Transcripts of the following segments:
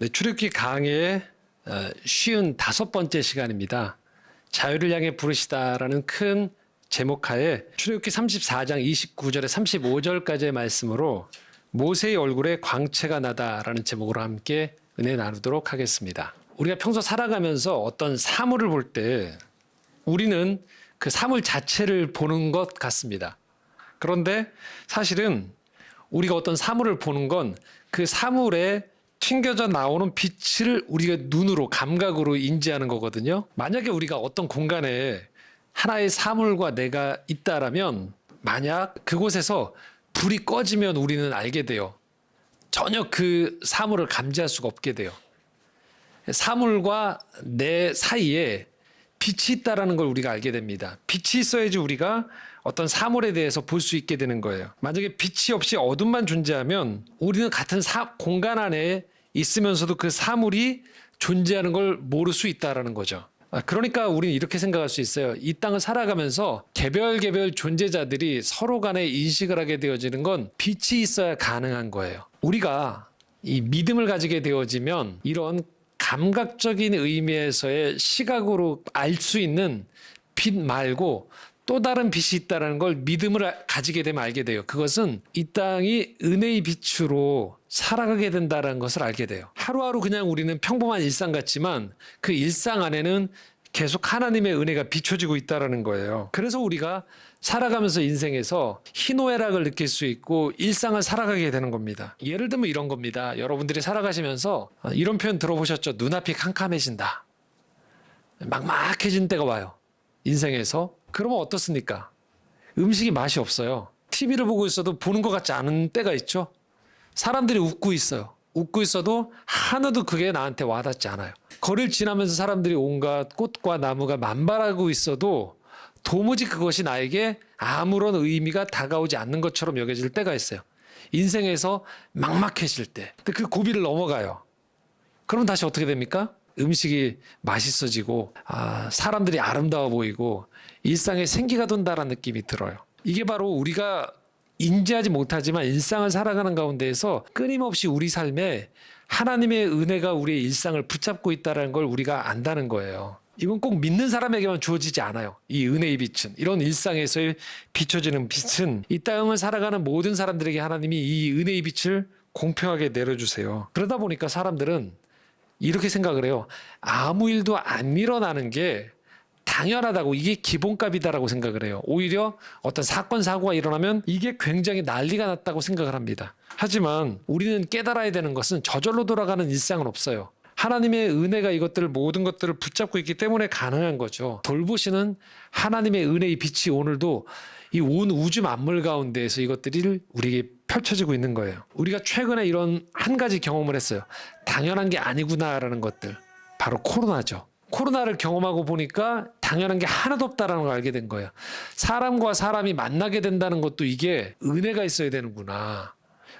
네, 출애굽기 강의 55번째 시간입니다. 자유를 향해 부르시다라는 큰 제목하에 출애굽기 34장 29절에 35절까지의 말씀으로 모세의 얼굴에 광채가 나다라는 제목으로 함께 은혜 나누도록 하겠습니다. 우리가 평소 살아가면서 어떤 사물을 볼 때 우리는 그 사물 자체를 보는 것 같습니다. 그런데 사실은 우리가 어떤 사물을 보는 건 그 사물에 튕겨져 나오는 빛을 우리가 눈으로 감각으로 인지하는 거거든요. 만약에 우리가 어떤 공간에 하나의 사물과 내가 있다라면 만약 그곳에서 불이 꺼지면 우리는 알게 돼요. 전혀 그 사물을 감지할 수가 없게 돼요. 사물과 내 사이에 빛이 있다라는 걸 우리가 알게 됩니다. 빛이 있어야지 우리가 어떤 사물에 대해서 볼 수 있게 되는 거예요. 만약에 빛이 없이 어둠만 존재하면 우리는 같은 공간 안에 있으면서도 그 사물이 존재하는 걸 모를 수 있다라는 거죠. 그러니까 우리는 이렇게 생각할 수 있어요. 이 땅을 살아가면서 개별 존재자들이 서로 간에 인식을 하게 되어지는 건 빛이 있어야 가능한 거예요. 우리가 이 믿음을 가지게 되어지면 이런 감각적인 의미에서의 시각으로 알 수 있는 빛 말고 또 다른 빛이 있다는 걸 믿음을 가지게 되면 알게 돼요. 그것은 이 땅이 은혜의 빛으로 살아가게 된다는 것을 알게 돼요. 하루하루 그냥 우리는 평범한 일상 같지만 그 일상 안에는 계속 하나님의 은혜가 비춰지고 있다는 거예요. 그래서 우리가 살아가면서 인생에서 희노애락을 느낄 수 있고 일상을 살아가게 되는 겁니다. 예를 들면 이런 겁니다. 여러분들이 살아가시면서 이런 표현 들어보셨죠? 눈앞이 캄캄해진다. 막막해진 때가 와요. 인생에서. 그러면 어떻습니까? 음식이 맛이 없어요. TV를 보고 있어도 보는 것 같지 않은 때가 있죠. 사람들이 웃고 있어요. 웃고 있어도 하나도 그게 나한테 와닿지 않아요. 거리를 지나면서 사람들이 온갖 꽃과 나무가 만발하고 있어도 도무지 그것이 나에게 아무런 의미가 다가오지 않는 것처럼 여겨질 때가 있어요. 인생에서 막막해질 때. 근데 그 고비를 넘어가요. 그럼 다시 어떻게 됩니까? 음식이 맛있어지고 사람들이 아름다워 보이고 일상에 생기가 돈다라는 느낌이 들어요. 이게 바로 우리가 인지하지 못하지만 일상을 살아가는 가운데에서 끊임없이 우리 삶에 하나님의 은혜가 우리의 일상을 붙잡고 있다는 걸 우리가 안다는 거예요. 이건 꼭 믿는 사람에게만 주어지지 않아요. 이 은혜의 빛은, 이런 일상에서의 비춰지는 빛은 이 땅을 살아가는 모든 사람들에게 하나님이 이 은혜의 빛을 공평하게 내려주세요. 그러다 보니까 사람들은 이렇게 생각을 해요. 아무 일도 안 일어나는 게 당연하다고, 이게 기본값이다라고 생각을 해요. 오히려 어떤 사건, 사고가 일어나면 이게 굉장히 난리가 났다고 생각을 합니다. 하지만 우리는 깨달아야 되는 것은 저절로 돌아가는 일상은 없어요. 하나님의 은혜가 모든 것들을 붙잡고 있기 때문에 가능한 거죠. 돌보시는 하나님의 은혜의 빛이 오늘도 이 온 우주 만물 가운데에서 이것들이 우리에게 펼쳐지고 있는 거예요. 우리가 최근에 이런 한 가지 경험을 했어요. 당연한 게 아니구나라는 것들. 바로 코로나죠. 코로나를 경험하고 보니까 당연한 게 하나도 없다라는 걸 알게 된 거예요. 사람과 사람이 만나게 된다는 것도 이게 은혜가 있어야 되는구나.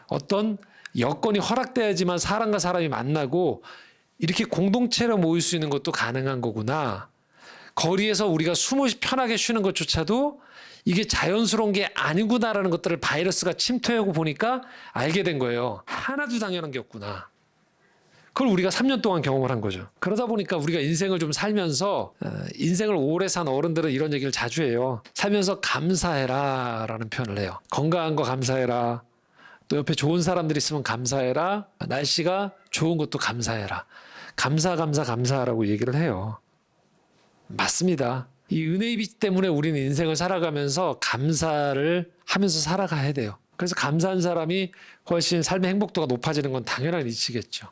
어떤 여건이 허락돼야지만 사람과 사람이 만나고 이렇게 공동체로 모일 수 있는 것도 가능한 거구나. 거리에서 우리가 숨을 편하게 쉬는 것조차도 이게 자연스러운 게 아니구나라는 것들을 바이러스가 침투하고 보니까 알게 된 거예요. 하나도 당연한 게 없구나. 그걸 우리가 3년 동안 경험을 한 거죠. 그러다 보니까 우리가 인생을 좀 살면서 인생을 오래 산 어른들은 이런 얘기를 자주 해요. 살면서 감사해라 라는 표현을 해요. 건강한 거 감사해라. 또 옆에 좋은 사람들이 있으면 감사해라. 날씨가 좋은 것도 감사해라. 감사라고 얘기를 해요. 맞습니다. 이 은혜의 빛 때문에 우리는 인생을 살아가면서 감사를 하면서 살아가야 돼요. 그래서 감사한 사람이 훨씬 삶의 행복도가 높아지는 건 당연한 이치겠죠.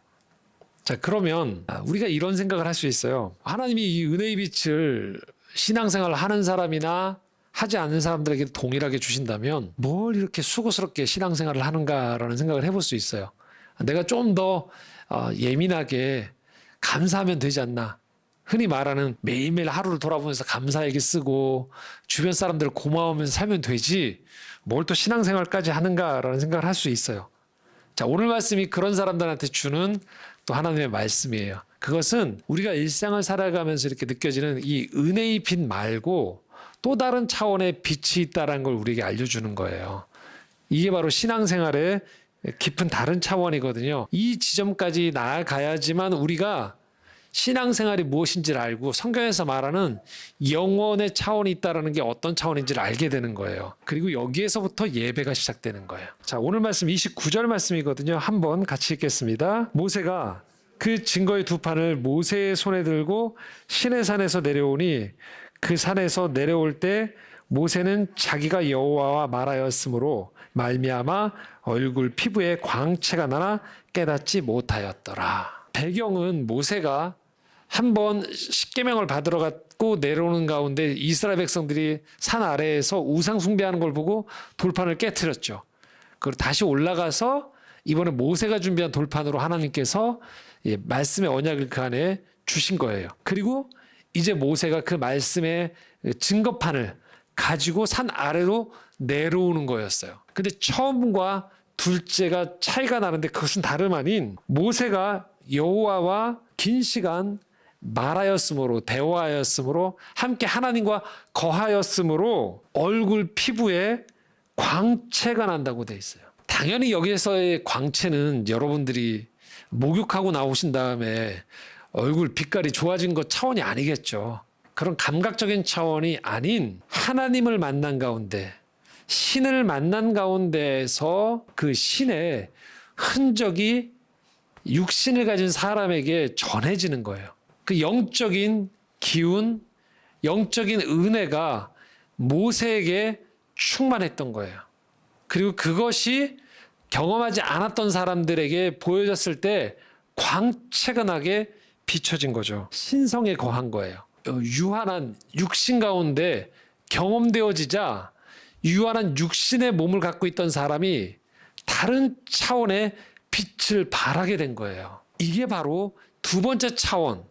자, 그러면 우리가 이런 생각을 할 수 있어요. 하나님이 이 은혜의 빛을 신앙생활을 하는 사람이나 하지 않는 사람들에게 동일하게 주신다면 뭘 이렇게 수고스럽게 신앙생활을 하는가라는 생각을 해볼 수 있어요. 내가 좀 더 예민하게 감사하면 되지 않나. 흔히 말하는 매일매일 하루를 돌아보면서 감사일기 쓰고 주변 사람들 고마우면서 살면 되지 뭘 또 신앙생활까지 하는가라는 생각을 할 수 있어요. 자, 오늘 말씀이 그런 사람들한테 주는 또 하나님의 말씀이에요. 그것은 우리가 일상을 살아가면서 이렇게 느껴지는 이 은혜의 빛 말고 또 다른 차원의 빛이 있다는 걸 우리에게 알려주는 거예요. 이게 바로 신앙생활의 깊은 다른 차원이거든요. 이 지점까지 나아가야지만 우리가 신앙생활이 무엇인지를 알고 성경에서 말하는 영원의 차원이 있다는 게 어떤 차원인지를 알게 되는 거예요. 그리고 여기에서부터 예배가 시작되는 거예요. 자, 오늘 말씀 29절 말씀이거든요. 한번 같이 읽겠습니다. 모세가 그 증거의 두 판을 모세의 손에 들고 시내산에서 내려오니 그 산에서 내려올 때 모세는 자기가 여호와와 말하였으므로 말미암아 얼굴 피부에 광채가 나나 깨닫지 못하였더라. 배경은 모세가 한번 십계명을 받으러 갔고 내려오는 가운데 이스라엘 백성들이 산 아래에서 우상 숭배하는 걸 보고 돌판을 깨트렸죠. 그리고 다시 올라가서 이번에 모세가 준비한 돌판으로 하나님께서 말씀의 언약을 그 안에 주신 거예요. 그리고 이제 모세가 그 말씀의 증거판을 가지고 산 아래로 내려오는 거였어요. 근데 처음과 둘째가 차이가 나는데 그것은 다름 아닌 모세가 여호와와 긴 시간 말하였으므로 대화하였으므로 함께 하나님과 거하였으므로 얼굴 피부에 광채가 난다고 돼 있어요. 당연히 여기에서의 광채는 여러분들이 목욕하고 나오신 다음에 얼굴 빛깔이 좋아진 것 차원이 아니겠죠. 그런 감각적인 차원이 아닌 하나님을 만난 가운데 신을 만난 가운데에서 그 신의 흔적이 육신을 가진 사람에게 전해지는 거예요. 그 영적인 기운, 영적인 은혜가 모세에게 충만했던 거예요. 그리고 그것이 경험하지 않았던 사람들에게 보여졌을 때 광채가 나게 비춰진 거죠. 신성에 거한 거예요. 유한한 육신 가운데 경험되어지자 유한한 육신의 몸을 갖고 있던 사람이 다른 차원의 빛을 발하게 된 거예요. 이게 바로 두 번째 차원,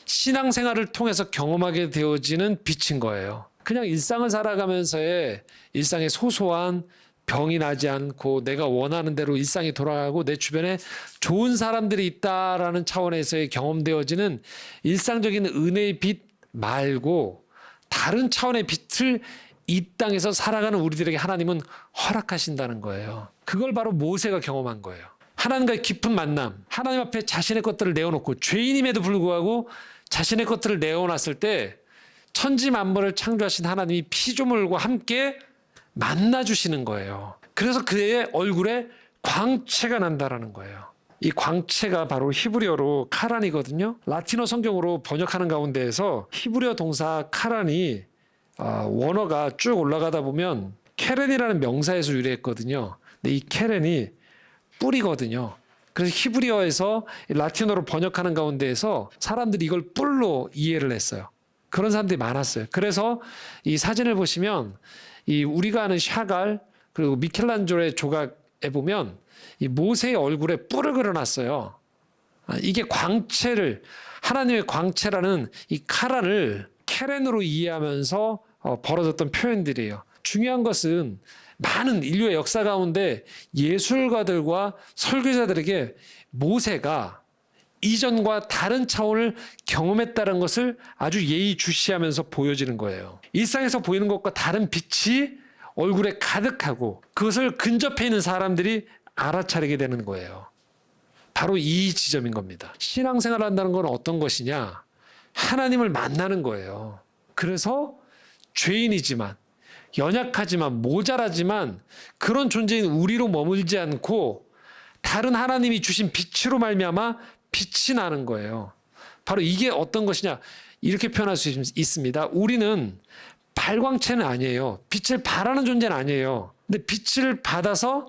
신앙생활을 통해서 경험하게 되어지는 빛인 거예요. 그냥 일상을 살아가면서의 일상의 소소한 병이 나지 않고 내가 원하는 대로 일상이 돌아가고 내 주변에 좋은 사람들이 있다라는 차원에서의 경험되어지는 일상적인 은혜의 빛 말고 다른 차원의 빛을 이 땅에서 살아가는 우리들에게 하나님은 허락하신다는 거예요. 그걸 바로 모세가 경험한 거예요. 하나님과의 깊은 만남, 하나님 앞에 자신의 것들을 내어놓고 죄인임에도 불구하고 자신의 것들을 내어놨을 때 천지 만물을 창조하신 하나님이 피조물과 함께 만나주시는 거예요. 그래서 그의 얼굴에 광채가 난다라는 거예요. 이 광채가 바로 히브리어로 카란이거든요. 라틴어 성경으로 번역하는 가운데에서 히브리어 동사 카란이 원어가 쭉 올라가다 보면 케렌이라는 명사에서 유래했거든요. 근데 이 케렌이 뿔이거든요. 그래서 히브리어에서 라틴어로 번역하는 가운데에서 사람들이 이걸 뿔로 이해를 했어요. 그런 사람들이 많았어요. 그래서 이 사진을 보시면 이 우리가 아는 샤갈 그리고 미켈란젤로의 조각에 보면 이 모세의 얼굴에 뿔을 그려놨어요. 이게 광채를 하나님의 광채라는 이 카란을 케렌으로 이해하면서 벌어졌던 표현들이에요. 중요한 것은 많은 인류의 역사 가운데 예술가들과 설교자들에게 모세가 이전과 다른 차원을 경험했다는 것을 아주 예의주시하면서 보여지는 거예요. 일상에서 보이는 것과 다른 빛이 얼굴에 가득하고 그것을 근접해 있는 사람들이 알아차리게 되는 거예요. 바로 이 지점인 겁니다. 신앙생활을 한다는 건 어떤 것이냐? 하나님을 만나는 거예요. 그래서 죄인이지만 연약하지만 모자라지만 그런 존재인 우리로 머물지 않고 다른 하나님이 주신 빛으로 말미암아 빛이 나는 거예요. 바로 이게 어떤 것이냐? 이렇게 표현할 수 있습니다. 우리는 발광체는 아니에요. 빛을 발하는 존재는 아니에요. 근데 빛을 받아서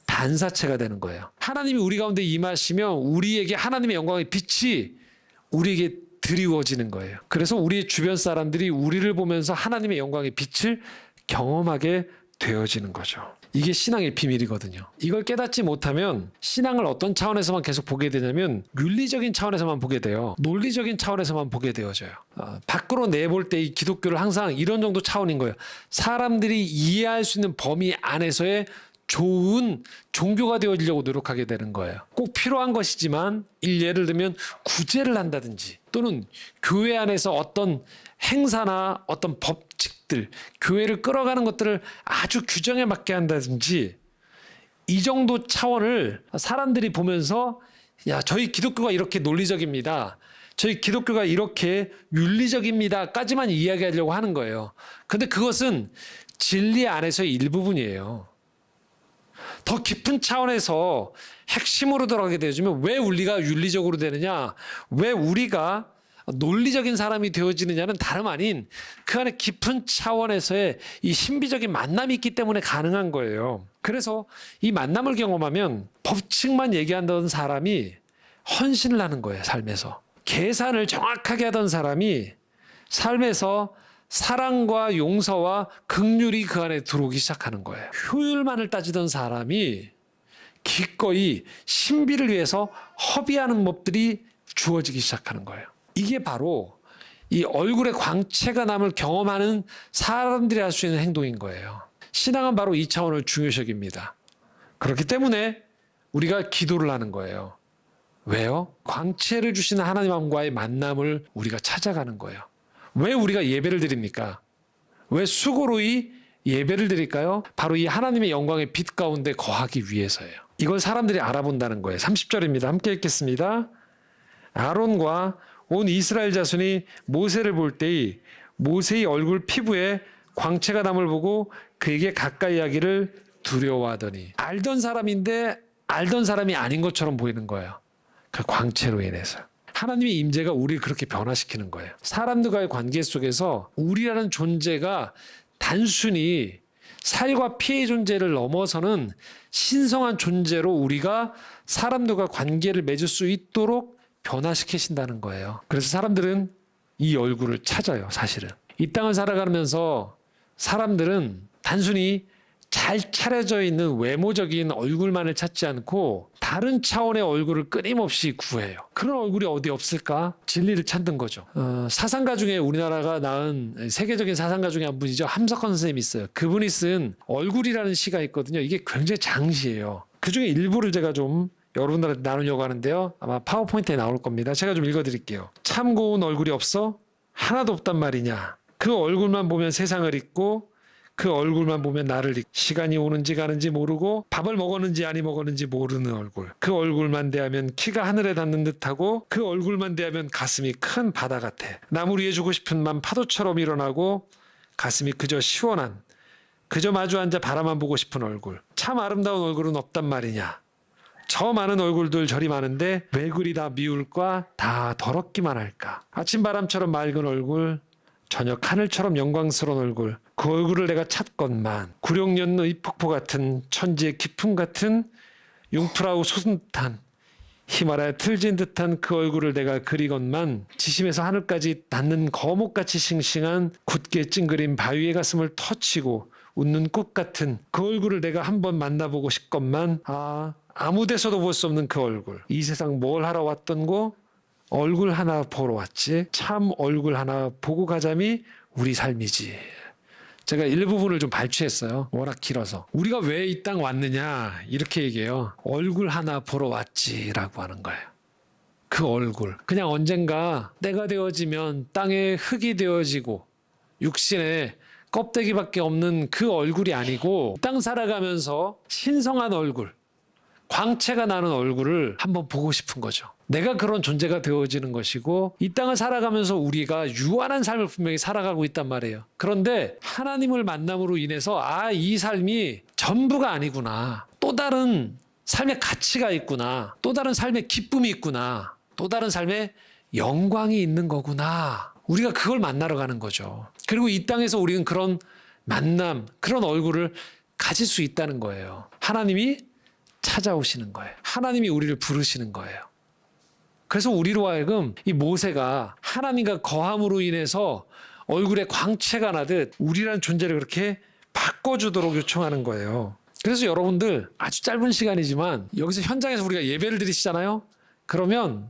반사체가 되는 거예요. 하나님이 우리 가운데 임하시면 우리에게 하나님의 영광의 빛이 우리에게 드리워지는 거예요. 그래서 우리 주변 사람들이 우리를 보면서 하나님의 영광의 빛을 경험하게 되어지는 거죠. 이게 신앙의 비밀이거든요. 이걸 깨닫지 못하면 신앙을 어떤 차원에서만 계속 보게 되냐면 윤리적인 차원에서만 보게 돼요. 논리적인 차원에서만 보게 되어져요. 밖으로 내볼 때 이 기독교를 항상 이런 정도 차원인 거예요. 사람들이 이해할 수 있는 범위 안에서의 좋은 종교가 되어지려고 노력하게 되는 거예요. 꼭 필요한 것이지만 예를 들면 구제를 한다든지 또는 교회 안에서 어떤 행사나 어떤 법칙들, 교회를 끌어가는 것들을 아주 규정에 맞게 한다든지 이 정도 차원을 사람들이 보면서 야, 저희 기독교가 이렇게 논리적입니다. 저희 기독교가 이렇게 윤리적입니다까지만 이야기하려고 하는 거예요. 근데 그것은 진리 안에서의 일부분이에요. 더 깊은 차원에서 핵심으로 들어가게 되어지면 왜 우리가 윤리적으로 되느냐, 왜 우리가 논리적인 사람이 되어지느냐는 다름 아닌 그 안에 깊은 차원에서의 이 신비적인 만남이 있기 때문에 가능한 거예요. 그래서 이 만남을 경험하면 법칙만 얘기한다던 사람이 헌신을 하는 거예요, 삶에서. 계산을 정확하게 하던 사람이 삶에서 사랑과 용서와 긍휼이 그 안에 들어오기 시작하는 거예요. 효율만을 따지던 사람이 기꺼이 신비를 위해서 허비하는 법들이 주어지기 시작하는 거예요. 이게 바로 이 얼굴에 광채가 남을 경험하는 사람들이 할 수 있는 행동인 거예요. 신앙은 바로 이 차원을 중요시 여깁니다. 그렇기 때문에 우리가 기도를 하는 거예요. 왜요? 광채를 주시는 하나님과의 만남을 우리가 찾아가는 거예요. 왜 우리가 예배를 드립니까? 왜 수고로이 예배를 드릴까요? 바로 이 하나님의 영광의 빛 가운데 거하기 위해서예요. 이걸 사람들이 알아본다는 거예요. 30절입니다. 함께 읽겠습니다. 아론과 온 이스라엘 자손이 모세를 볼 때에 모세의 얼굴 피부에 광채가 남을 보고 그에게 가까이 하기를 두려워하더니, 알던 사람인데 알던 사람이 아닌 것처럼 보이는 거예요. 그 광채로 인해서. 하나님의 임재가 우리를 그렇게 변화시키는 거예요. 사람들과의 관계 속에서 우리라는 존재가 단순히 살과 피의 존재를 넘어서는 신성한 존재로 우리가 사람들과 관계를 맺을 수 있도록 변화시키신다는 거예요. 그래서 사람들은 이 얼굴을 찾아요, 사실은. 이 땅을 살아가면서 사람들은 단순히 잘 차려져 있는 외모적인 얼굴만을 찾지 않고 다른 차원의 얼굴을 끊임없이 구해요. 그런 얼굴이 어디 없을까? 진리를 찾는 거죠. 사상가 중에 우리나라가 낳은 세계적인 사상가 중에 한 분이죠. 함석헌 선생님이 있어요. 그분이 쓴 얼굴이라는 시가 있거든요. 이게 굉장히 장시예요. 그중에 일부를 제가 좀 여러분들한테 나누려고 하는데요. 아마 파워포인트에 나올 겁니다. 제가 좀 읽어드릴게요. 참 고운 얼굴이 없어? 하나도 없단 말이냐. 그 얼굴만 보면 세상을 잊고 그 얼굴만 보면 나를 잊고 시간이 오는지 가는지 모르고 밥을 먹었는지 아니 먹었는지 모르는 얼굴. 그 얼굴만 대하면 키가 하늘에 닿는 듯하고 그 얼굴만 대하면 가슴이 큰 바다 같아. 남을 위해 주고 싶은 맘 파도처럼 일어나고 가슴이 그저 시원한 그저 마주 앉아 바라만 보고 싶은 얼굴. 참 아름다운 얼굴은 없단 말이냐. 저 많은 얼굴들 저리 많은데 왜 그리 다 미울까? 다 더럽기만 할까? 아침 바람처럼 맑은 얼굴, 저녁 하늘처럼 영광스러운 얼굴, 그 얼굴을 내가 찾건만 구룡연의 폭포 같은 천지의 깊음 같은 융프라우 솟은 히말라야 틀진 듯한 그 얼굴을 내가 그리건만 지심에서 하늘까지 닿는 거목같이 싱싱한 굳게 찡그린 바위의 가슴을 터치고 웃는 꽃 같은 그 얼굴을 내가 한번 만나보고 싶건만 아무 데서도 볼 수 없는 그 얼굴. 이 세상 뭘 하러 왔던고? 얼굴 하나 보러 왔지. 참 얼굴 하나 보고 가자미 우리 삶이지. 제가 일부분을 좀 발췌했어요. 워낙 길어서. 우리가 왜 이 땅 왔느냐 이렇게 얘기해요. 얼굴 하나 보러 왔지라고 하는 거예요. 그 얼굴. 그냥 언젠가 때가 되어지면 땅에 흙이 되어지고 육신에 껍데기밖에 없는 그 얼굴이 아니고 땅 살아가면서 신성한 얼굴, 광채가 나는 얼굴을 한번 보고 싶은 거죠. 내가 그런 존재가 되어지는 것이고 이 땅을 살아가면서 우리가 유한한 삶을 분명히 살아가고 있단 말이에요. 그런데 하나님을 만남으로 인해서 이 삶이 전부가 아니구나. 또 다른 삶의 가치가 있구나. 또 다른 삶의 기쁨이 있구나. 또 다른 삶의 영광이 있는 거구나. 우리가 그걸 만나러 가는 거죠. 그리고 이 땅에서 우리는 그런 만남, 그런 얼굴을 가질 수 있다는 거예요. 하나님이 찾아오시는 거예요. 하나님이 우리를 부르시는 거예요. 그래서 우리로 하여금 이 모세가 하나님과 거함으로 인해서 얼굴에 광채가 나듯 우리라는 존재를 그렇게 바꿔주도록 요청하는 거예요. 그래서 여러분들 아주 짧은 시간이지만 여기서 현장에서 우리가 예배를 드리시잖아요. 그러면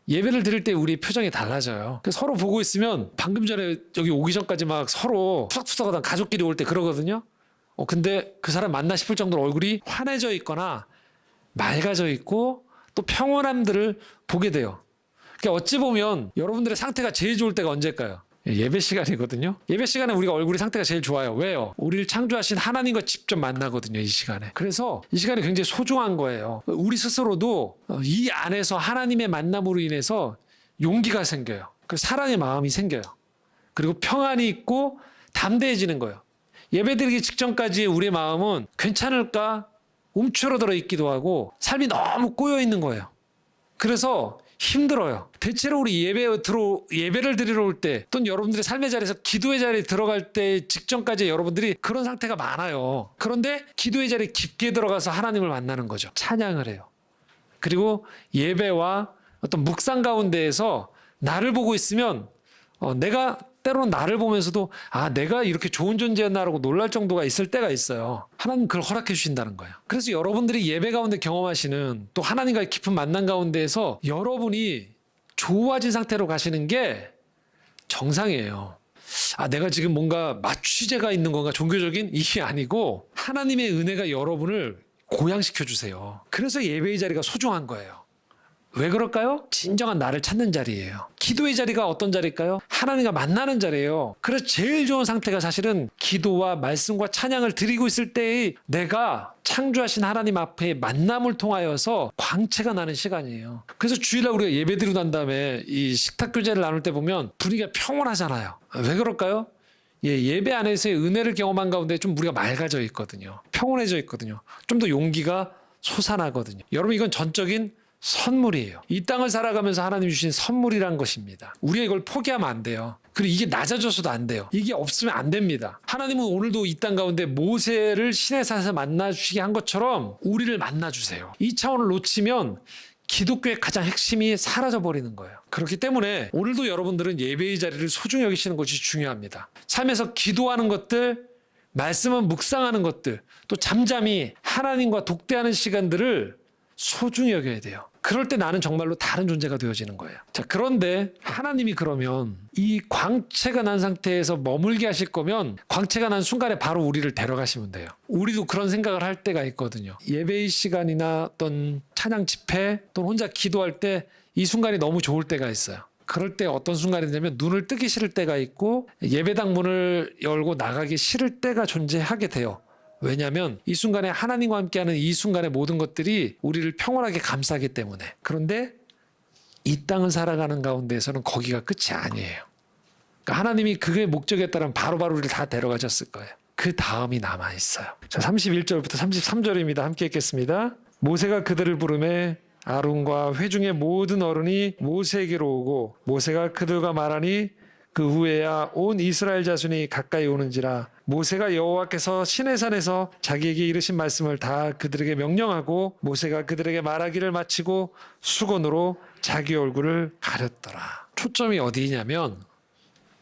예배를 드릴 때 우리 표정이 달라져요. 서로 보고 있으면 방금 전에 여기 오기 전까지 막 서로 푸석푸석하던 가족끼리 올 때 그러거든요. 근데 그 사람 만나 싶을 정도로 얼굴이 환해져 있거나 맑아져 있고 또 평온함들을 보게 돼요. 그러니까 어찌 보면 여러분들의 상태가 제일 좋을 때가 언제일까요? 예배 시간이거든요. 예배 시간에 우리가 얼굴이 상태가 제일 좋아요. 왜요? 우리를 창조하신 하나님과 직접 만나거든요. 이 시간에. 그래서 이 시간이 굉장히 소중한 거예요. 우리 스스로도 이 안에서 하나님의 만남으로 인해서 용기가 생겨요. 그 사랑의 마음이 생겨요. 그리고 평안이 있고 담대해지는 거예요. 예배드리기 직전까지의 우리의 마음은 괜찮을까? 움츠러들어 있기도 하고 삶이 너무 꼬여 있는 거예요. 그래서 힘들어요. 대체로 우리 예배를 드리러 올 때 또는 여러분들의 삶의 자리에서 기도의 자리에 들어갈 때 직전까지 여러분들이 그런 상태가 많아요. 그런데 기도의 자리에 깊게 들어가서 하나님을 만나는 거죠. 찬양을 해요. 그리고 예배와 어떤 묵상 가운데에서 나를 보고 있으면 내가 때로는 나를 보면서도 내가 이렇게 좋은 존재였나라고 놀랄 정도가 있을 때가 있어요. 하나님 그걸 허락해 주신다는 거예요. 그래서 여러분들이 예배 가운데 경험하시는 또 하나님과의 깊은 만남 가운데에서 여러분이 좋아진 상태로 가시는 게 정상이에요. 내가 지금 뭔가 마취제가 있는 건가 종교적인 이게 아니고 하나님의 은혜가 여러분을 고양시켜 주세요. 그래서 예배의 자리가 소중한 거예요. 왜 그럴까요? 진정한 나를 찾는 자리예요. 기도의 자리가 어떤 자리일까요? 하나님과 만나는 자리예요. 그래서 제일 좋은 상태가 사실은 기도와 말씀과 찬양을 드리고 있을 때의 내가 창조하신 하나님 앞에 만남을 통하여서 광채가 나는 시간이에요. 그래서 주일날 우리가 예배드리고 난 다음에 이 식탁 교제를 나눌 때 보면 분위기가 평온하잖아요. 왜 그럴까요? 예배 안에서의 은혜를 경험한 가운데 좀 우리가 맑아져 있거든요. 평온해져 있거든요. 좀 더 용기가 솟아나거든요. 여러분 이건 전적인 선물이에요. 이 땅을 살아가면서 하나님 주신 선물이란 것입니다. 우리가 이걸 포기하면 안 돼요. 그리고 이게 낮아져서도 안 돼요. 이게 없으면 안 됩니다. 하나님은 오늘도 이 땅 가운데 모세를 신의 산에서 만나주시게 한 것처럼 우리를 만나주세요. 이 차원을 놓치면 기독교의 가장 핵심이 사라져버리는 거예요. 그렇기 때문에 오늘도 여러분들은 예배의 자리를 소중히 여기시는 것이 중요합니다. 삶에서 기도하는 것들, 말씀은 묵상하는 것들, 또 잠잠히 하나님과 독대하는 시간들을 소중히 여겨야 돼요. 그럴 때 나는 정말로 다른 존재가 되어지는 거예요. 자, 그런데 하나님이 그러면 이 광채가 난 상태에서 머물게 하실 거면 광채가 난 순간에 바로 우리를 데려가시면 돼요. 우리도 그런 생각을 할 때가 있거든요. 예배의 시간이나 어떤 찬양 집회 또는 혼자 기도할 때 이 순간이 너무 좋을 때가 있어요. 그럴 때 어떤 순간이 되냐면 눈을 뜨기 싫을 때가 있고 예배당 문을 열고 나가기 싫을 때가 존재하게 돼요. 왜냐하면 이 순간에 하나님과 함께하는 이 순간의 모든 것들이 우리를 평온하게 감싸기 때문에. 그런데 이 땅을 살아가는 가운데에서는 거기가 끝이 아니에요. 그러니까 하나님이 그의 목적에 따르면 바로바로 우리를 다 데려가셨을 거예요. 그 다음이 남아있어요. 자, 31절부터 33절입니다. 함께 읽겠습니다. 모세가 그들을 부르매 아론과 회중의 모든 어른이 모세에게로 오고 모세가 그들과 말하니 그 후에야 온 이스라엘 자손이 가까이 오는지라. 모세가 여호와께서 시내산에서 자기에게 이르신 말씀을 다 그들에게 명령하고 모세가 그들에게 말하기를 마치고 수건으로 자기 얼굴을 가렸더라. 초점이 어디냐면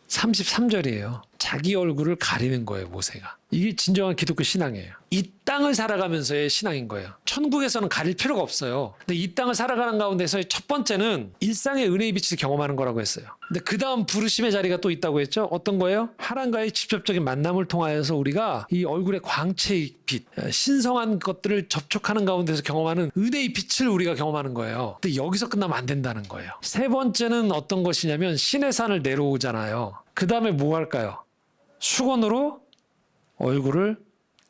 33절이에요. 자기 얼굴을 가리는 거예요, 모세가. 이게 진정한 기독교 신앙이에요. 이 땅을 살아가면서의 신앙인 거예요. 천국에서는 가릴 필요가 없어요. 근데 이 땅을 살아가는 가운데서의 첫 번째는 일상의 은혜의 빛을 경험하는 거라고 했어요. 근데 그 다음 부르심의 자리가 또 있다고 했죠. 어떤 거예요? 하나님과의 직접적인 만남을 통하여서 우리가 이 얼굴의 광채의 빛, 신성한 것들을 접촉하는 가운데서 경험하는 은혜의 빛을 우리가 경험하는 거예요. 근데 여기서 끝나면 안 된다는 거예요. 세 번째는 어떤 것이냐면 신의 산을 내려오잖아요. 그 다음에 뭐 할까요? 수건으로 얼굴을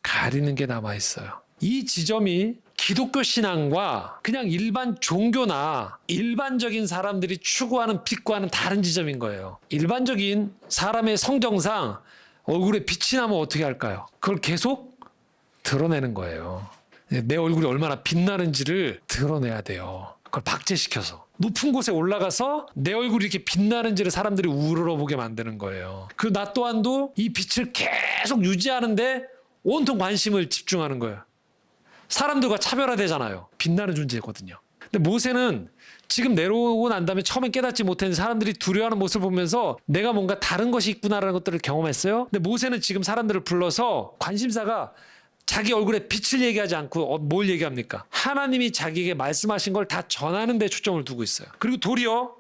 가리는 게 남아있어요. 이 지점이 기독교 신앙과 그냥 일반 종교나 일반적인 사람들이 추구하는 빛과는 다른 지점인 거예요. 일반적인 사람의 성정상 얼굴에 빛이 나면 어떻게 할까요? 그걸 계속 드러내는 거예요. 내 얼굴이 얼마나 빛나는지를 드러내야 돼요. 그걸 박제시켜서. 높은 곳에 올라가서 내 얼굴이 이렇게 빛나는지를 사람들이 우러러보게 만드는 거예요. 그리고 나 또한도 이 빛을 계속 유지하는데 온통 관심을 집중하는 거예요. 사람들과 차별화되잖아요. 빛나는 존재거든요. 근데 모세는 지금 내려오고 난 다음에 처음엔 깨닫지 못했는데 사람들이 두려워하는 모습을 보면서 내가 뭔가 다른 것이 있구나라는 것들을 경험했어요. 근데 모세는 지금 사람들을 불러서 관심사가 자기 얼굴에 빛을 얘기하지 않고 뭘 얘기합니까? 하나님이 자기에게 말씀하신 걸 다 전하는 데 초점을 두고 있어요. 그리고 도리어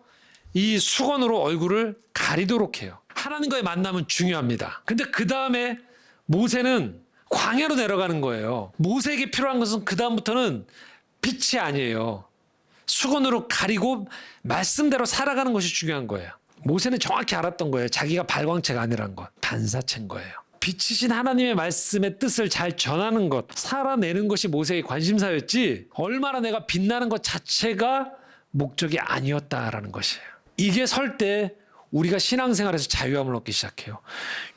이 수건으로 얼굴을 가리도록 해요. 하나님과의 만남은 중요합니다. 근데 그 다음에 모세는 광야로 내려가는 거예요. 모세에게 필요한 것은 그 다음부터는 빛이 아니에요. 수건으로 가리고 말씀대로 살아가는 것이 중요한 거예요. 모세는 정확히 알았던 거예요. 자기가 발광체가 아니란 것, 반사체인 거예요. 빛이신 하나님의 말씀의 뜻을 잘 전하는 것, 살아내는 것이 모세의 관심사였지 얼마나 내가 빛나는 것 자체가 목적이 아니었다라는 것이에요. 이게 설 때 우리가 신앙생활에서 자유함을 얻기 시작해요.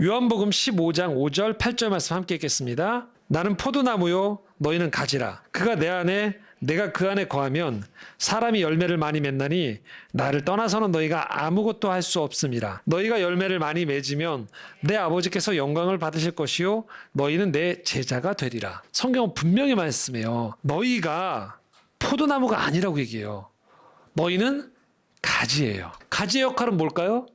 요한복음 15장 5절 8절 말씀 함께 읽겠습니다. 나는 포도나무요 너희는 가지라. 그가 내 안에 내가 그 안에 거하면 사람이 열매를 많이 맺나니 나를 떠나서는 너희가 아무것도 할 수 없음이라. 너희가 열매를 많이 맺으면 내 아버지께서 영광을 받으실 것이요 너희는 내 제자가 되리라. 성경은 분명히 말씀해요. 너희가 포도나무가 아니라고 얘기해요. 너희는 가지예요. 가지의 역할은 뭘까요?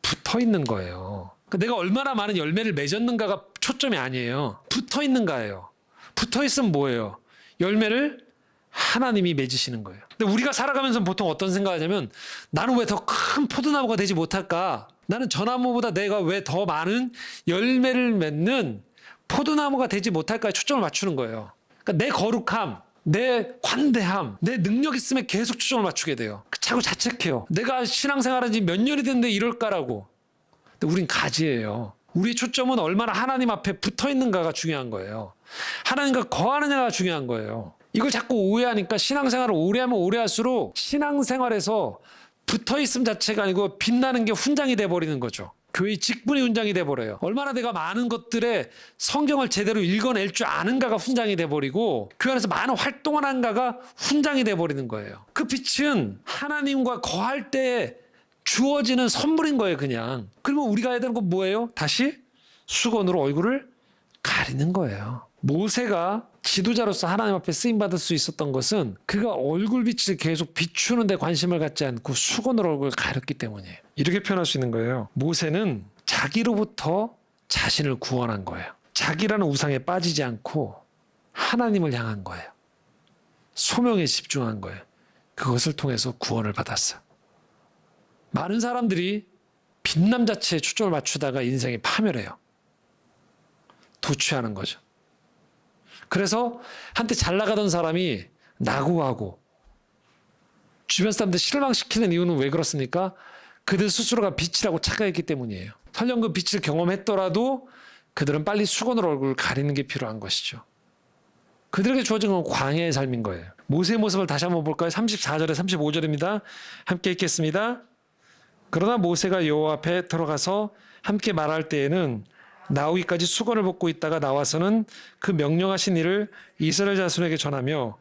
붙어 있는 거예요. 그러니까 내가 얼마나 많은 열매를 맺었는가가 초점이 아니에요. 붙어 있는가예요. 붙어 있으면 뭐예요? 열매를 하나님이 맺으시는 거예요. 근데 우리가 살아가면서 보통 어떤 생각하냐면 나는 왜 더 큰 포도나무가 되지 못할까? 나는 저 나무보다 내가 왜 더 많은 열매를 맺는 포도나무가 되지 못할까에 초점을 맞추는 거예요. 그러니까 내 거룩함, 내 관대함, 내 능력 있으면 계속 초점을 맞추게 돼요. 자꾸 자책해요. 내가 신앙생활한 지 몇 년이 됐는데 이럴까라고. 근데 우린 가지예요. 우리의 초점은 얼마나 하나님 앞에 붙어 있는가가 중요한 거예요. 하나님과 거하느냐가 중요한 거예요. 이걸 자꾸 오해하니까 신앙생활을 오래하면 오래할수록 신앙생활에서 붙어있음 자체가 아니고 빛나는 게 훈장이 돼버리는 거죠. 교회의 직분이 훈장이 돼버려요. 얼마나 내가 많은 것들에 성경을 제대로 읽어낼 줄 아는가가 훈장이 돼버리고 교회 안에서 많은 활동을 한가가 훈장이 돼버리는 거예요. 그 빛은 하나님과 거할 때 주어지는 선물인 거예요, 그냥. 그러면 우리가 해야 되는 건 뭐예요? 다시 수건으로 얼굴을 가리는 거예요. 모세가 지도자로서 하나님 앞에 쓰임받을 수 있었던 것은 그가 얼굴빛을 계속 비추는 데 관심을 갖지 않고 수건으로 얼굴을 가렸기 때문이에요. 이렇게 표현할 수 있는 거예요. 모세는 자기로부터 자신을 구원한 거예요. 자기라는 우상에 빠지지 않고 하나님을 향한 거예요. 소명에 집중한 거예요. 그것을 통해서 구원을 받았어요. 많은 사람들이 빛남 자체에 초점을 맞추다가 인생이 파멸해요. 도취하는 거죠. 그래서 한때 잘 나가던 사람이 낙오하고 주변 사람들 실망시키는 이유는 왜 그렇습니까? 그들 스스로가 빛이라고 착각했기 때문이에요. 설령 그 빛을 경험했더라도 그들은 빨리 수건으로 얼굴을 가리는 게 필요한 것이죠. 그들에게 주어진 건 광야의 삶인 거예요. 모세의 모습을 다시 한번 볼까요? 34절에 35절입니다. 함께 읽겠습니다. 그러나 모세가 여호와 앞에 들어가서 함께 말할 때에는 나오기까지 수건을 벗고 있다가 나와서는 그 명령하신 일을 이스라엘 자손에게 전하며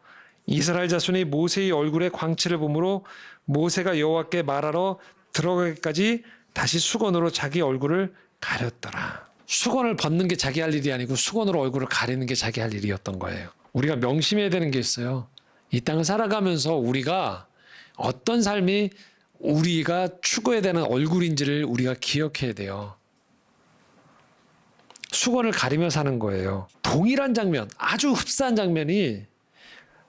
이스라엘 자손이 모세의 얼굴에 광채를 보므로 모세가 여호와께 말하러 들어가기까지 다시 수건으로 자기 얼굴을 가렸더라. 수건을 벗는 게 자기 할 일이 아니고 수건으로 얼굴을 가리는 게 자기 할 일이었던 거예요. 우리가 명심해야 되는 게 있어요. 이 땅을 살아가면서 우리가 어떤 삶이 우리가 추구해야 되는 얼굴인지를 우리가 기억해야 돼요. 수건을 가리며 사는 거예요. 동일한 장면, 아주 흡사한 장면이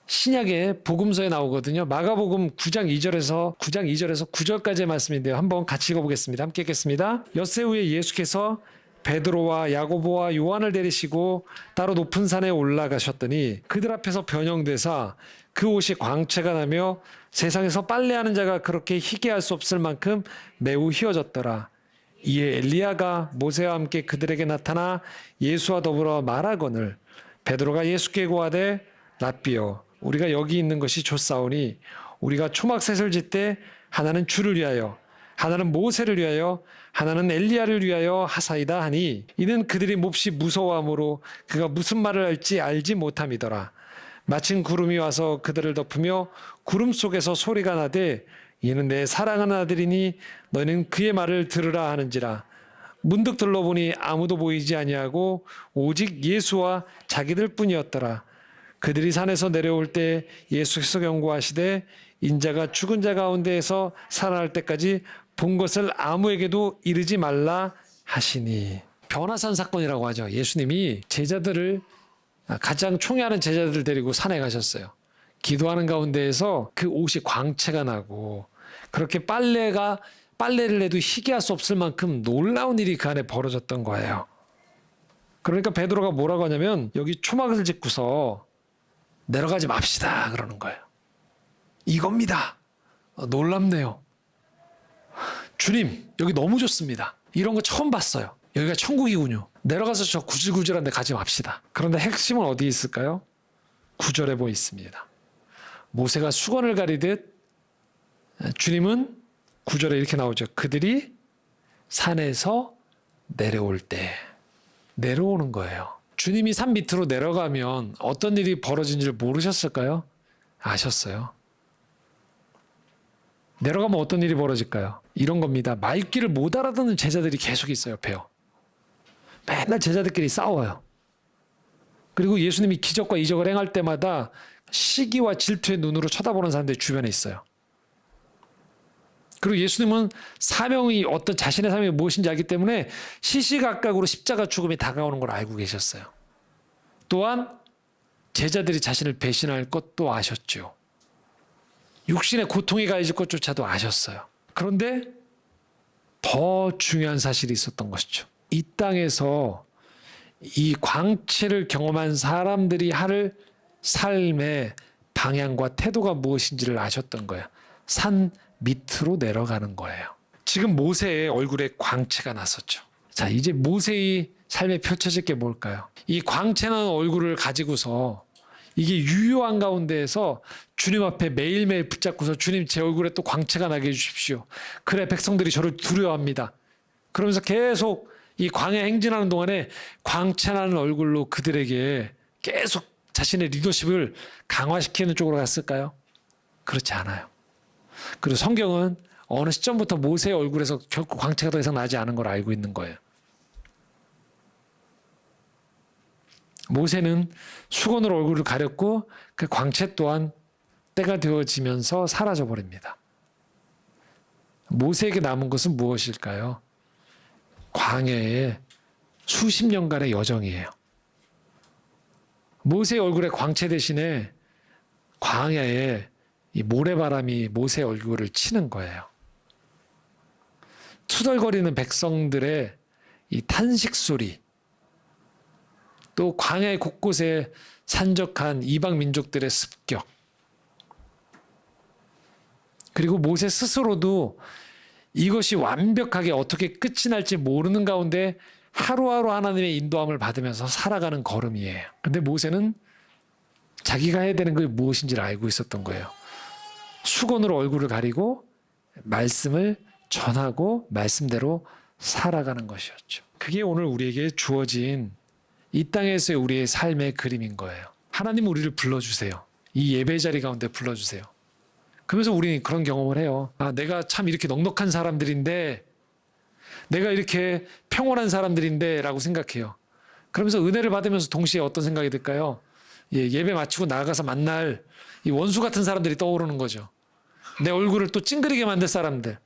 신약의 복음서에 나오거든요. 마가복음 9장 2절에서 9절까지의 말씀인데요. 한번 같이 읽어보겠습니다. 함께 읽겠습니다. 엿새 후에 예수께서 베드로와 야고보와 요한을 데리시고 따로 높은 산에 올라가셨더니 그들 앞에서 변형되사 그 옷이 광채가 나며 세상에서 빨래하는 자가 그렇게 희게 할 수 없을 만큼 매우 희어졌더라. 이에 엘리야가 모세와 함께 그들에게 나타나 예수와 더불어 말하거늘 베드로가 예수께 고하되 랍비여 우리가 여기 있는 것이 좋사오니 우리가 초막셋을 짓되 하나는 주를 위하여 하나는 모세를 위하여 하나는 엘리야를 위하여 하사이다 하니 이는 그들이 몹시 무서워함으로 그가 무슨 말을 할지 알지 못함이더라. 마침 구름이 와서 그들을 덮으며 구름 속에서 소리가 나되 이는 내 사랑하는 아들이니 너희는 그의 말을 들으라 하는지라. 문득 둘러보니 아무도 보이지 아니하고 오직 예수와 자기들 뿐이었더라. 그들이 산에서 내려올 때 예수께서 경고하시되 인자가 죽은 자 가운데에서 살아날 때까지 본 것을 아무에게도 이르지 말라 하시니. 변화산 사건이라고 하죠. 예수님이 제자들을 가장 총애하는 제자들을 데리고 산에 가셨어요. 기도하는 가운데에서 그 옷이 광채가 나고 그렇게 빨래를 해도 희귀할 수 없을 만큼 놀라운 일이 그 안에 벌어졌던 거예요. 그러니까 베드로가 뭐라고 하냐면 여기 초막을 짓고서 내려가지 맙시다 그러는 거예요. 이겁니다. 놀랍네요. 주님, 여기 너무 좋습니다. 이런 거 처음 봤어요. 여기가 천국이군요. 내려가서 저 구질구질한 데 가지 맙시다. 그런데 핵심은 어디 있을까요? 9절에 보여 있습니다. 모세가 수건을 가리듯 주님은 9절에 이렇게 나오죠. 그들이 산에서 내려올 때 내려오는 거예요. 주님이 산 밑으로 내려가면 어떤 일이 벌어진 줄 모르셨을까요? 아셨어요. 내려가면 어떤 일이 벌어질까요? 이런 겁니다. 말귀를 못 알아듣는 제자들이 계속 있어요. 옆에요. 맨날 제자들끼리 싸워요. 그리고 예수님이 기적과 이적을 행할 때마다 시기와 질투의 눈으로 쳐다보는 사람들이 주변에 있어요. 그리고 예수님은 사명이 어떤 자신의 사명이 무엇인지 알기 때문에 시시각각으로 십자가 죽음이 다가오는 걸 알고 계셨어요. 또한 제자들이 자신을 배신할 것도 아셨죠. 육신의 고통이 가해질 것조차도 아셨어요. 그런데 더 중요한 사실이 있었던 것이죠. 이 땅에서 이 광채를 경험한 사람들이 할 삶의 방향과 태도가 무엇인지를 아셨던 거예요. 산 밑으로 내려가는 거예요. 지금 모세의 얼굴에 광채가 났었죠. 자, 이제 모세의 삶에 펼쳐질 게 뭘까요? 이 광채나는 얼굴을 가지고서 이게 유효한 가운데에서 주님 앞에 매일매일 붙잡고서 주님 제 얼굴에 또 광채가 나게 해주십시오. 그래 백성들이 저를 두려워합니다. 그러면서 계속 이 광야 행진하는 동안에 광채나는 얼굴로 그들에게 계속 자신의 리더십을 강화시키는 쪽으로 갔을까요? 그렇지 않아요. 그리고 성경은 어느 시점부터 모세의 얼굴에서 결코 광채가 더 이상 나지 않은 걸 알고 있는 거예요. 모세는 수건으로 얼굴을 가렸고 그 광채 또한 때가 되어지면서 사라져 버립니다. 모세에게 남은 것은 무엇일까요? 광야의 수십 년간의 여정이에요. 모세의 얼굴에 광채 대신에 광야에 이 모래바람이 모세의 얼굴을 치는 거예요. 투덜거리는 백성들의 이 탄식 소리, 또 광야의 곳곳에 산적한 이방 민족들의 습격, 그리고 모세 스스로도 이것이 완벽하게 어떻게 끝이 날지 모르는 가운데 하루하루 하나님의 인도함을 받으면서 살아가는 걸음이에요. 근데 모세는 자기가 해야 되는 게 무엇인지를 알고 있었던 거예요. 수건으로 얼굴을 가리고 말씀을 전하고 말씀대로 살아가는 것이었죠. 그게 오늘 우리에게 주어진 이 땅에서의 우리의 삶의 그림인 거예요. 하나님 우리를 불러주세요. 이 예배 자리 가운데 불러주세요. 그러면서 우리는 그런 경험을 해요. 아, 내가 참 이렇게 넉넉한 사람들인데, 내가 이렇게 평온한 사람들인데 라고 생각해요. 그러면서 은혜를 받으면서 동시에 어떤 생각이 들까요? 예배 마치고 나가서 만날 이 원수 같은 사람들이 떠오르는 거죠. 내 얼굴을 또 찡그리게 만들 사람들.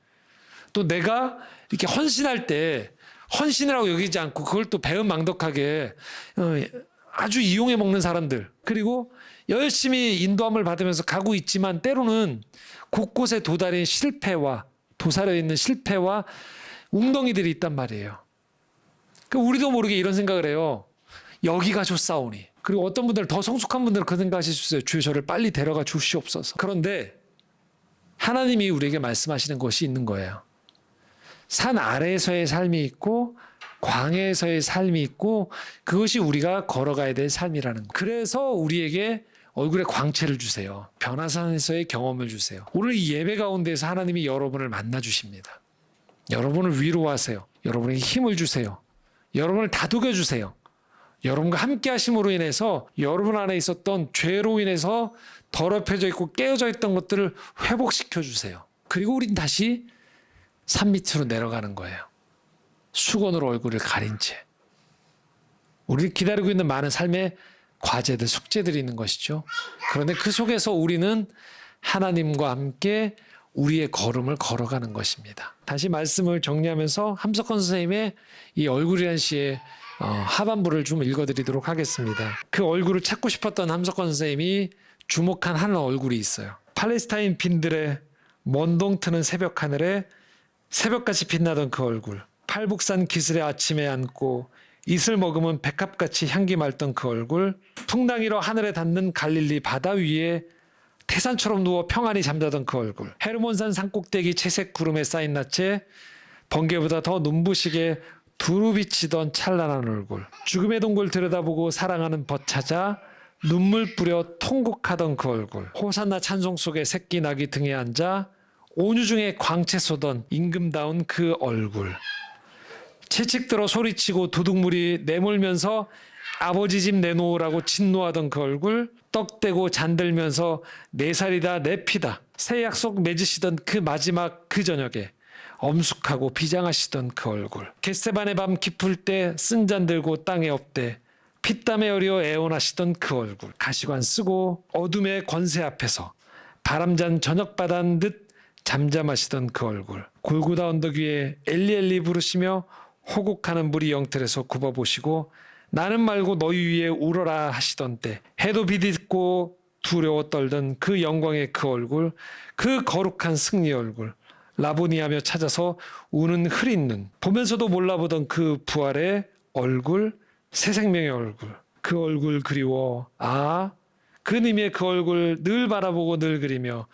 또 내가 이렇게 헌신할 때 헌신이라고 여기지 않고 그걸 또 배은망덕하게 아주 이용해 먹는 사람들. 그리고 열심히 인도함을 받으면서 가고 있지만 때로는 곳곳에 도달인 실패와 도사려 있는 실패와 웅덩이들이 있단 말이에요. 우리도 모르게 이런 생각을 해요. 여기가 좋사오니. 그리고 어떤 분들은 더 성숙한 분들은 그 생각하실 수 있어요. 주여 저를 빨리 데려가 주시옵소서. 그런데 하나님이 우리에게 말씀하시는 것이 있는 거예요. 산 아래에서의 삶이 있고 광야에서의 삶이 있고 그것이 우리가 걸어가야 될 삶이라는 거예요. 그래서 우리에게 얼굴에 광채를 주세요. 변화산에서의 경험을 주세요. 오늘 이 예배 가운데서 하나님이 여러분을 만나 주십니다. 여러분을 위로하세요. 여러분에게 힘을 주세요. 여러분을 다독여 주세요. 여러분과 함께 하심으로 인해서 여러분 안에 있었던 죄로 인해서 더럽혀져 있고 깨어져 있던 것들을 회복시켜 주세요. 그리고 우린 다시 산 밑으로 내려가는 거예요. 수건으로 얼굴을 가린 채. 우리를 기다리고 있는 많은 삶의 과제들, 숙제들이 있는 것이죠. 그런데 그 속에서 우리는 하나님과 함께 우리의 걸음을 걸어가는 것입니다. 다시 말씀을 정리하면서 함석헌 선생님의 이 얼굴이라는 시의 하반부를 좀 읽어드리도록 하겠습니다. 그 얼굴을 찾고 싶었던 함석헌 선생님이 주목한 한 얼굴이 있어요. 팔레스타인 빈들의 먼동 트는 새벽 하늘에 새벽같이 빛나던 그 얼굴, 팔북산 기슭의 아침에 앉고 이슬 머금은 백합같이 향기 맑던 그 얼굴, 풍랑이로 하늘에 닿는 갈릴리 바다 위에 태산처럼 누워 평안히 잠자던 그 얼굴, 헤르몬산 산꼭대기 채색 구름에 쌓인 낯에 번개보다 더 눈부시게 두루비치던 찬란한 얼굴, 죽음의 동굴 들여다보고 사랑하는 벗 찾아 눈물 뿌려 통곡하던 그 얼굴, 호산나 찬송 속에 새끼 낙이 등에 앉아 온유 중에 광채 쏘던 임금다운 그 얼굴, 채찍 들어 소리치고 도둑물이 내몰면서 아버지 집 내놓으라고 진노하던 그 얼굴, 떡대고 잔들면서 내 살이다 내 피다 새 약속 맺으시던 그 마지막 그 저녁에 엄숙하고 비장하시던 그 얼굴, 겟세반의 밤 깊을 때 쓴 잔 들고 땅에 엎대 피땀에 어려 애원하시던 그 얼굴, 가시관 쓰고 어둠의 권세 앞에서 바람잔 저녁바다인 듯 잠잠하시던 그 얼굴, 골고다 언덕 위에 엘리엘리 부르시며 호곡하는 무리 영틀에서 굽어보시고 나는 말고 너희 위에 울어라 하시던 때 해도 비딛고 두려워 떨던 그 영광의 그 얼굴, 그 거룩한 승리 얼굴, 라보니하며 찾아서 우는 흐린 눈, 보면서도 몰라보던 그 부활의 얼굴, 새 생명의 얼굴, 그 얼굴 그리워. 아, 그님의 그 얼굴 늘 바라보고 늘 그리며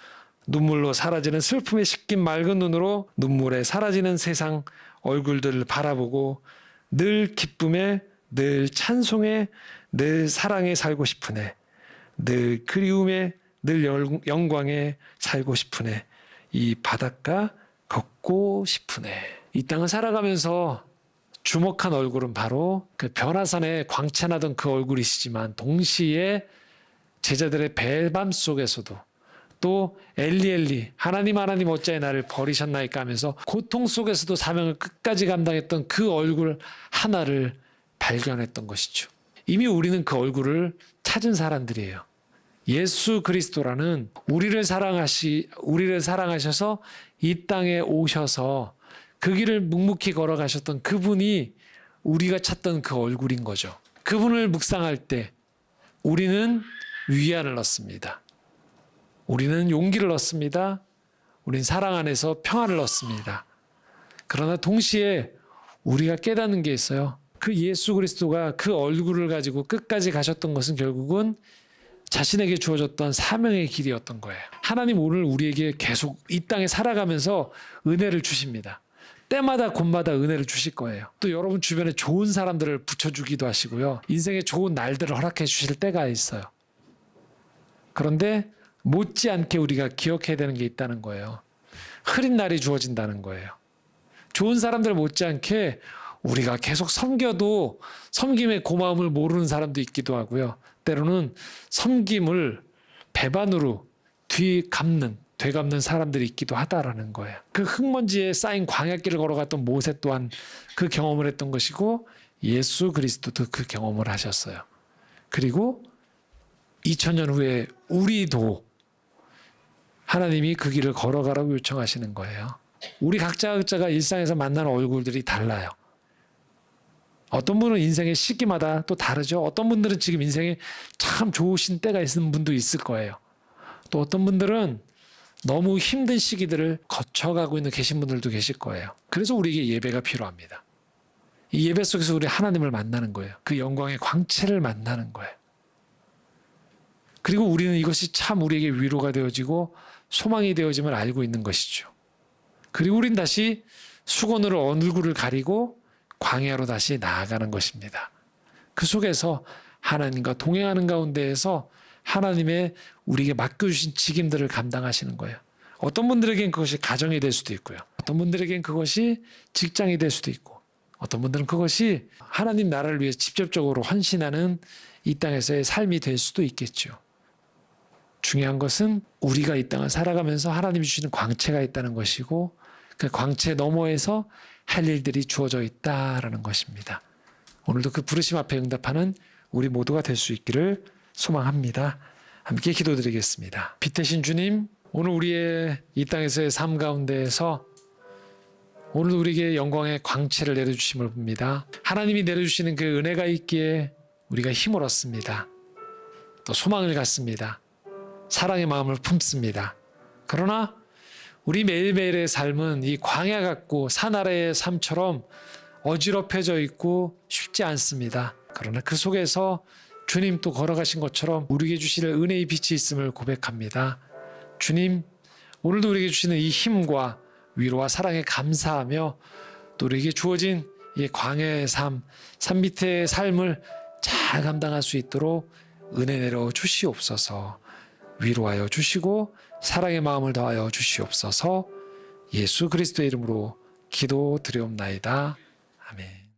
눈물로 사라지는 슬픔에 씻긴 맑은 눈으로 눈물에 사라지는 세상 얼굴들을 바라보고 늘 기쁨에 늘 찬송에 늘 사랑에 살고 싶으네. 늘 그리움에 늘 영광에 살고 싶으네. 이 바닷가 걷고 싶으네. 이 땅을 살아가면서 주목한 얼굴은 바로 그 변화산에 광채나던 그 얼굴이시지만 동시에 제자들의 배반 속에서도 또 엘리 하나님 어찌하여 나를 버리셨나이까 하면서 고통 속에서도 사명을 끝까지 감당했던 그 얼굴 하나를 발견했던 것이죠. 이미 우리는 그 얼굴을 찾은 사람들이에요. 예수 그리스도라는 우리를 사랑하셔서 이 땅에 오셔서 그 길을 묵묵히 걸어가셨던 그분이 우리가 찾던 그 얼굴인 거죠. 그분을 묵상할 때 우리는 위안을 얻습니다. 우리는 용기를 얻습니다. 우리는 사랑 안에서 평안을 얻습니다. 그러나 동시에 우리가 깨닫는 게 있어요. 그 예수 그리스도가 그 얼굴을 가지고 끝까지 가셨던 것은 결국은 자신에게 주어졌던 사명의 길이었던 거예요. 하나님 오늘 우리에게 계속 이 땅에 살아가면서 은혜를 주십니다. 때마다 곳마다 은혜를 주실 거예요. 또 여러분 주변에 좋은 사람들을 붙여주기도 하시고요. 인생에 좋은 날들을 허락해 주실 때가 있어요. 그런데 못지않게 우리가 기억해야 되는 게 있다는 거예요. 흐린 날이 주어진다는 거예요. 좋은 사람들 못지않게 우리가 계속 섬겨도 섬김의 고마움을 모르는 사람도 있기도 하고요. 때로는 섬김을 배반으로 되감는 사람들이 있기도 하다라는 거예요. 그 흙먼지에 쌓인 광야길을 걸어갔던 모세 또한 그 경험을 했던 것이고 예수 그리스도도 그 경험을 하셨어요. 그리고 2000년 후에 우리도 하나님이 그 길을 걸어가라고 요청하시는 거예요. 우리 각자가 일상에서 만나는 얼굴들이 달라요. 어떤 분은 인생의 시기마다 또 다르죠. 어떤 분들은 지금 인생에 참 좋으신 때가 있는 분도 있을 거예요. 또 어떤 분들은 너무 힘든 시기들을 거쳐가고 계신 분들도 계실 거예요. 그래서 우리에게 예배가 필요합니다. 이 예배 속에서 우리 하나님을 만나는 거예요. 그 영광의 광채를 만나는 거예요. 그리고 우리는 이것이 참 우리에게 위로가 되어지고 소망이 되어짐을 알고 있는 것이죠. 그리고 우린 다시 수건으로 얼굴을 가리고 광야로 다시 나아가는 것입니다. 그 속에서 하나님과 동행하는 가운데에서 하나님의 우리에게 맡겨주신 직임들을 감당하시는 거예요. 어떤 분들에겐 그것이 가정이 될 수도 있고요. 어떤 분들에겐 그것이 직장이 될 수도 있고 어떤 분들은 그것이 하나님 나라를 위해 직접적으로 헌신하는 이 땅에서의 삶이 될 수도 있겠죠. 중요한 것은 우리가 이 땅을 살아가면서 하나님이 주시는 광채가 있다는 것이고 그 광채 너머에서 할 일들이 주어져 있다라는 것입니다. 오늘도 그 부르심 앞에 응답하는 우리 모두가 될 수 있기를 소망합니다. 함께 기도드리겠습니다. 빛 대신 주님, 오늘 우리의 이 땅에서의 삶 가운데에서 오늘 우리에게 영광의 광채를 내려주심을 봅니다. 하나님이 내려주시는 그 은혜가 있기에 우리가 힘을 얻습니다. 또 소망을 갖습니다. 사랑의 마음을 품습니다. 그러나 우리 매일매일의 삶은 이 광야 같고 산 아래의 삶처럼 어지럽혀져 있고 쉽지 않습니다. 그러나 그 속에서 주님 또 걸어가신 것처럼 우리에게 주시는 은혜의 빛이 있음을 고백합니다. 주님, 오늘도 우리에게 주시는 이 힘과 위로와 사랑에 감사하며 또 우리에게 주어진 이 광야의 삶 밑의 삶을 잘 감당할 수 있도록 은혜 내려 주시옵소서. 위로하여 주시고 사랑의 마음을 더하여 주시옵소서. 예수 그리스도의 이름으로 기도드리옵나이다. 아멘.